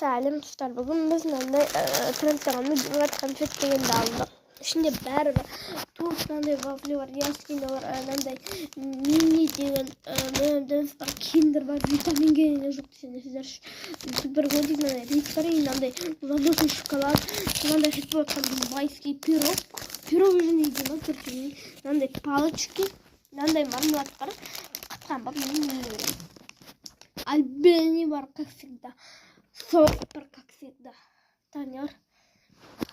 Сәлем достар, бүгін біз мынандай трансформны димат конфет дегенді алдық. Ішінде бәрі бар. Туып мынандай вафли бар, яскина бар, мынандай мини деген мындай бар, киндер бар, витаминге жоқ десеңіздер. Супергодик мынандай рис бар, мынандай воздушный шоколад, мынандай хит болған майский пирог. Пирог уже не едим, мынандай палочки, мынандай мармелад бар. Қатқан бар, Альбени бар, как всегда. Сок бар, как всегда. Танер.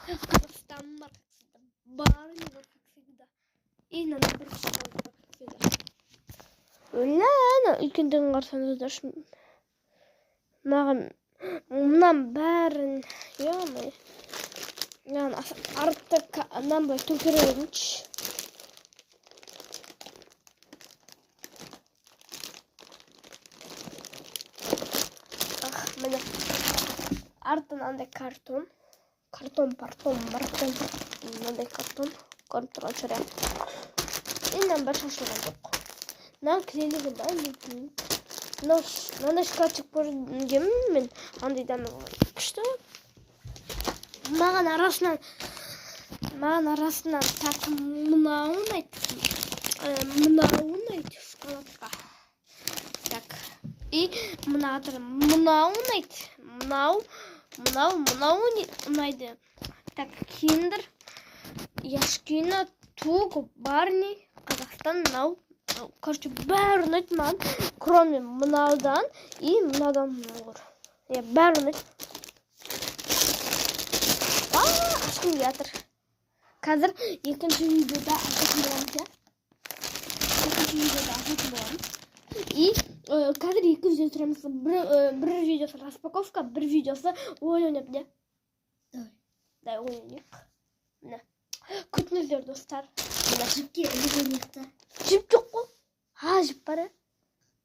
Казахстан бар, как всегда. Барни бар, как всегда. И надо бар, как всегда. Өлән, үлкендігін қарсаңыздар. Мынам бәрін, яғымай. Артық мынандай төкерегінші. Міне артын андай картон, мынандай картон, көріп тұрған шығар. Мындан бір шашылған жоқ. Мынан кірелігі бар, мынандай шкафчик көргенмін мен, андайдан күшті. Маған арасынан тақым мынауын айт шоколадқа. Так. И мынауын айт. Мынау ұнайды. Так, киндер, яшкина, тук, барни, Казахстан, мынау. Короче, бәрі ұнайды маған, кроме мынаудан и мынаудан мынауыр. Бәрі ұнайды. Ашқым жатыр. Қазір екінші видеода ашатын боламыз. И қазір екі видео тұрамыз. Бір видеосы распаковка, бір видеосы ойын ойнап, не? Дай ойын ойнайық. Міне. Күтіңіздер, достар. Жіпке үлгі ойнайықта. Жіп жоқ қой. Жіп бар,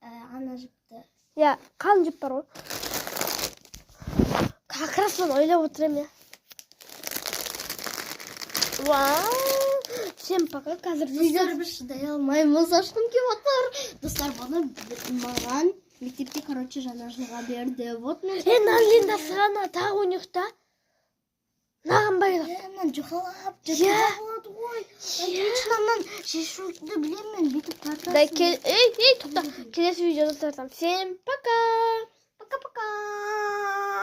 Ана жіпті. Қалын жіп бар ғой. Как раз мен ойлап отырам, Вау! Всем пока, қазір Достар, бір шыдай алмаймыз, ашқым кеп отыр. Достар, бұны маған мектепте, жаңа жылға берді. Вот мен... Налинда саған тағы ойнықта. Наған байлап. Мен жұқалап, болады ғой. Личнамнан шешуді білемін, бетіп тартасың. Эй, тоқта, келесі видеода тартам. Всем пока! Пока-пока.